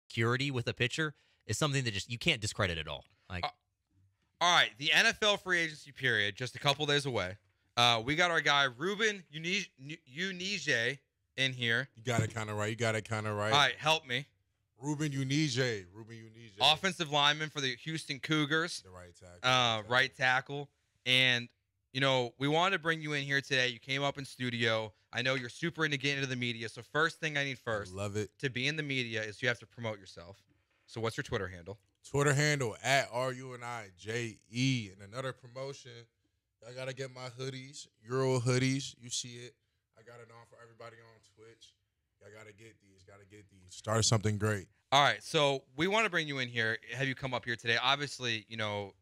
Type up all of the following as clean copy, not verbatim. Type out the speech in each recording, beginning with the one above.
security with a pitcher is something that just you can't discredit at all. Like, all right, the NFL free agency period just a couple days away. We got our guy Reuben Unije in here. You got it kind of right. All right, help me. Reuben Unije. Offensive lineman for the Houston Cougars. The right tackle. Right tackle. And, you know, we wanted to bring you in here today. You came up in studio. I know you're super into getting into the media. So first thing I need first love it. to be in the media is you have to promote yourself. So what's your Twitter handle? Twitter handle at RUNIJE. And another promotion, I got to get my hoodies, Euro hoodies. You see it. I got it on for everybody on Twitch. I got to get these. Start something great. All right. So we want to bring you in here, have you come up here today. Obviously, you know,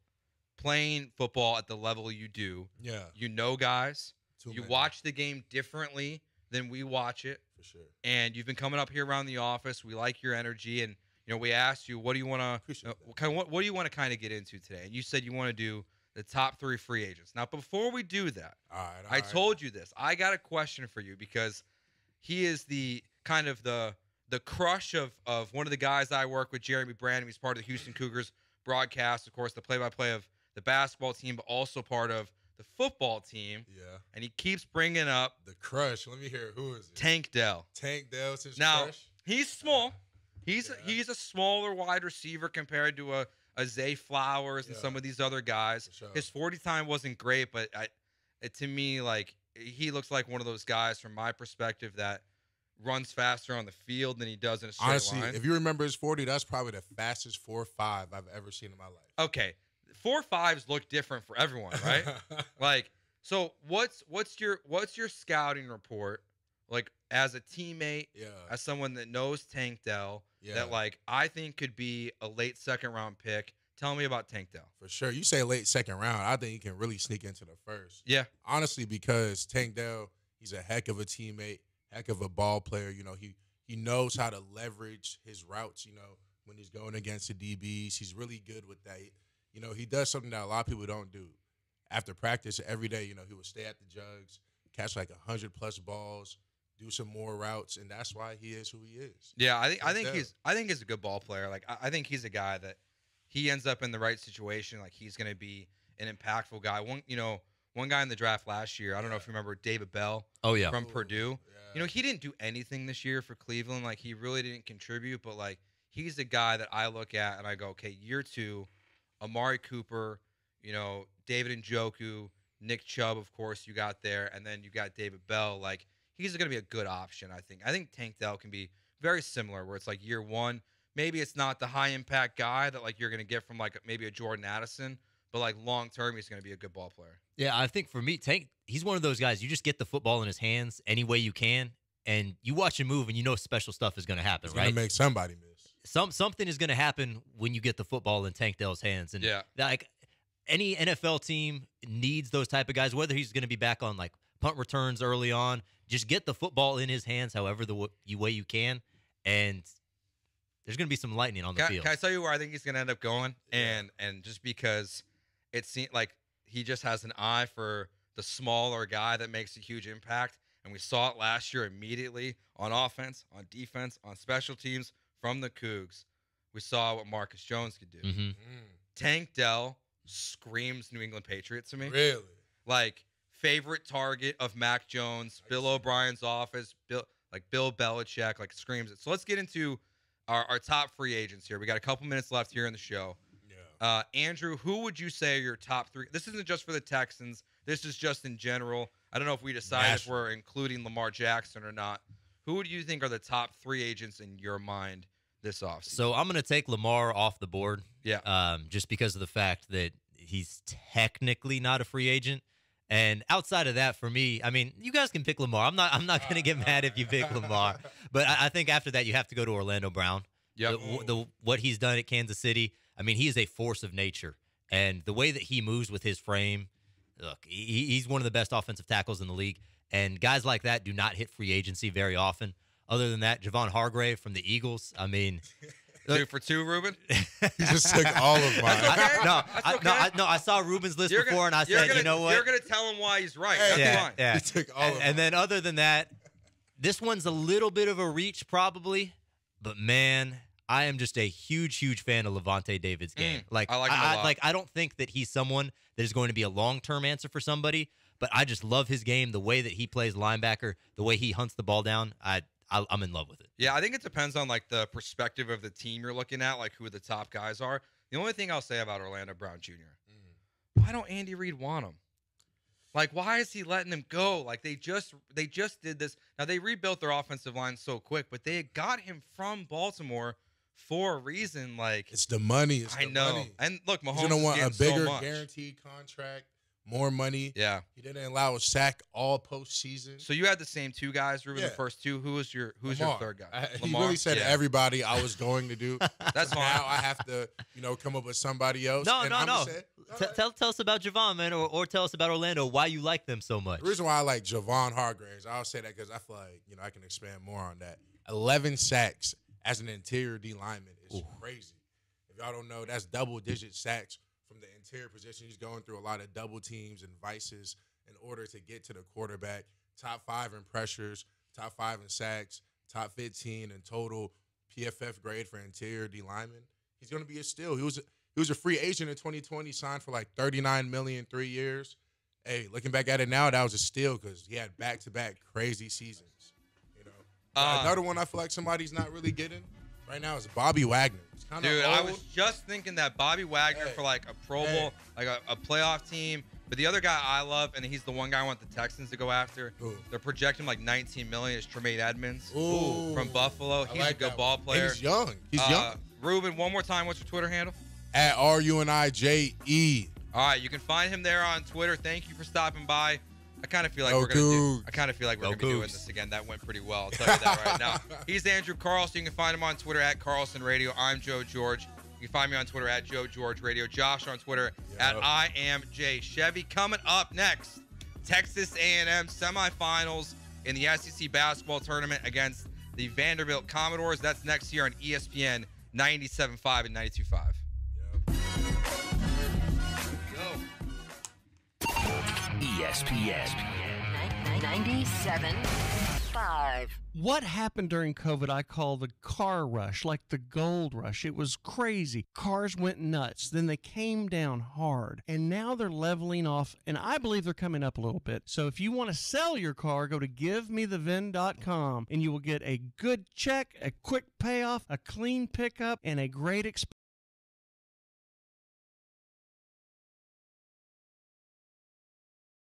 playing football at the level you do. Yeah. You know guys. Too you many. watch the game differently than we watch it. For sure. And you've been coming up here around the office. We like your energy. And, you know, we asked you, what do you want to what do you want to kind of get into today? And you said you want to do the top 3 free agents. Now, before we do that, I told you this. I got a question for you because he is the kind of the crush of one of the guys I work with, Jeremy Brandon. He's part of the Houston Cougars broadcast, of course, the play-by-play of the basketball team, but also part of the football team. Yeah. And he keeps bringing up the crush. Let me hear. Who is it? Tank Dell. Tank Dell's his now, crush? He's small. He's a smaller wide receiver compared to a Zay Flowers and some of these other guys. Sure. His 40 time wasn't great, but to me, like, he looks like one of those guys from my perspective that runs faster on the field than he does in a straight Honestly, line. if you remember his 40, that's probably the fastest 4.5 I've ever seen in my life. Okay, 4.5s look different for everyone, right? Like, so what's your scouting report, like, as a teammate, as someone that knows Tank Dell, that, like, I think could be a late second-round pick? Tell me about Tank Dell. For sure. You say late second round, I think he can really sneak into the first. Yeah. Honestly, because Tank Dell, he's a heck of a teammate, heck of a ball player. You know, he knows how to leverage his routes, you know, when he's going against the DBs. He's really good with that. You know, he does something that a lot of people don't do. After practice, every day, you know, he would stay at the jugs, catch like 100+ balls, do some more routes, and that's why he is who he is. Yeah, I think he's a good ball player. Like, I think he's a guy that he ends up in the right situation. Like, he's going to be an impactful guy. One guy in the draft last year, I don't know if you remember David Bell. Oh, yeah. From Purdue. Yeah. You know, he didn't do anything this year for Cleveland. Like, he really didn't contribute, but, like, he's a guy that I look at and I go, okay, year 2, Amari Cooper, you know, David Njoku, Nick Chubb, of course, you got there, and then you got David Bell. Like, he's going to be a good option, I think. I think Tank Dell can be very similar, where it's like year 1, maybe it's not the high-impact guy that, like, you're going to get from, like, maybe a Jordan Addison, but, like, long-term, he's going to be a good ball player. Yeah, I think for me, Tank, he's one of those guys, you just get the football in his hands any way you can, and you watch him move, and you know special stuff is going to happen, right? Going to make somebody miss. Something is going to happen when you get the football in Tank Dell's hands. And, like, any NFL team needs those type of guys, whether he's going to be back on, like, punt returns early on. Just get the football in his hands however the way you can, and there's going to be some lightning on the field. Can I tell you where I think he's going to end up going? And just because it seems like he just has an eye for the smaller guy that makes a huge impact, and we saw it last year immediately on offense, on defense, on special teams from the Cougs. We saw what Marcus Jones could do. Mm-hmm. Tank Dell screams New England Patriots to me. Really? Like, favorite target of Mac Jones, Bill O'Brien's office, Bill Belichick, like, screams it. So let's get into our top free agents here. We got a couple minutes left here in the show. Yeah. Andrew, who would you say are your top 3? This isn't just for the Texans. This is just in general. I don't know if we decide if we're including Lamar Jackson or not. Who do you think are the top 3 agents in your mind this offseason? So I'm going to take Lamar off the board. Yeah. Just because of the fact that he's technically not a free agent. And outside of that, for me, I mean, you guys can pick Lamar. I'm not going to get mad if you pick Lamar. But I think after that, you have to go to Orlando Brown. Yep. What he's done at Kansas City, I mean, he is a force of nature. And the way that he moves with his frame, look, he's one of the best offensive tackles in the league. And guys like that do not hit free agency very often. Other than that, Javon Hargrave from the Eagles, I mean... 2 for 2, Reuben? He just took all of mine. I saw Reuben's list before, and I said, you know what? You're going to tell him why he's right. That's fine. Yeah. He took all of mine. And then other than that, this one's a little bit of a reach probably, but, man, I am just a huge fan of Levante David's game. I like him a lot. I don't think that he's someone that is going to be a long-term answer for somebody, but I just love his game, the way that he plays linebacker, the way he hunts the ball down. I'm in love with it. Yeah, I think it depends on like the perspective of the team you're looking at, like who the top guys are. The only thing I'll say about Orlando Brown Jr. Why don't Andy Reid want him? Like, why is he letting them go? Like, they just did this. Now, they rebuilt their offensive line so quick, but they got him from Baltimore for a reason. Like, it's the money. I know. Money. And look, Mahomes is going to want a bigger so guaranteed contract, more money. Yeah. He didn't allow a sack all postseason. So you had the same two guys, Ruben, the first two. Who's your third guy? He really said everybody I was going to do. That's fine. Now I have to, come up with somebody else. No. Tell us about Javon, man, or tell us about Orlando, why you like them so much. The reason why I like Javon Hargraves, I'll say that because I feel like, I can expand more on that. 11 sacks as an interior D lineman is crazy. If y'all don't know, that's double-digit sacks from the interior position. He's going through a lot of double teams and vices in order to get to the quarterback. Top 5 in pressures, top 5 in sacks, top 15 in total PFF grade for interior D lineman. He's going to be a steal. He was a free agent in 2020, signed for like $39 million 3 years. Hey, looking back at it now, that was a steal because he had back-to-back crazy seasons. Another one I feel like somebody's not really getting right now is Bobby Wagner. Dude, old. I was just thinking that Bobby Wagner for like a Pro Bowl, like a playoff team. But the other guy I love, and he's the one guy I want the Texans to go after. They're projecting like $19 million. Is Tremaine Edmonds from Buffalo. He's like a good ball player. And he's young. He's young. Ruben, one more time. What's your Twitter handle? At RUNIJE. All right, you can find him there on Twitter. Thank you for stopping by. I kind of feel like we're gonna be doing this again. That went pretty well. I'll tell you that right now. He's Andrew Carlson. You can find him on Twitter at Carlson Radio. I'm Joe George. You can find me on Twitter at Joe George Radio. Josh on Twitter at I am Jay Chevy. Coming up next, Texas A&M semifinals in the SEC basketball tournament against the Vanderbilt Commodores. That's next here on ESPN 97.5 and 92.5. ESPN 97.5. What happened during COVID I call the car rush, like the gold rush. It was crazy. Cars went nuts. Then they came down hard. And now they're leveling off, and I believe they're coming up a little bit. So if you want to sell your car, go to GiveMeTheVin.com, and you will get a good check, a quick payoff, a clean pickup, and a great experience.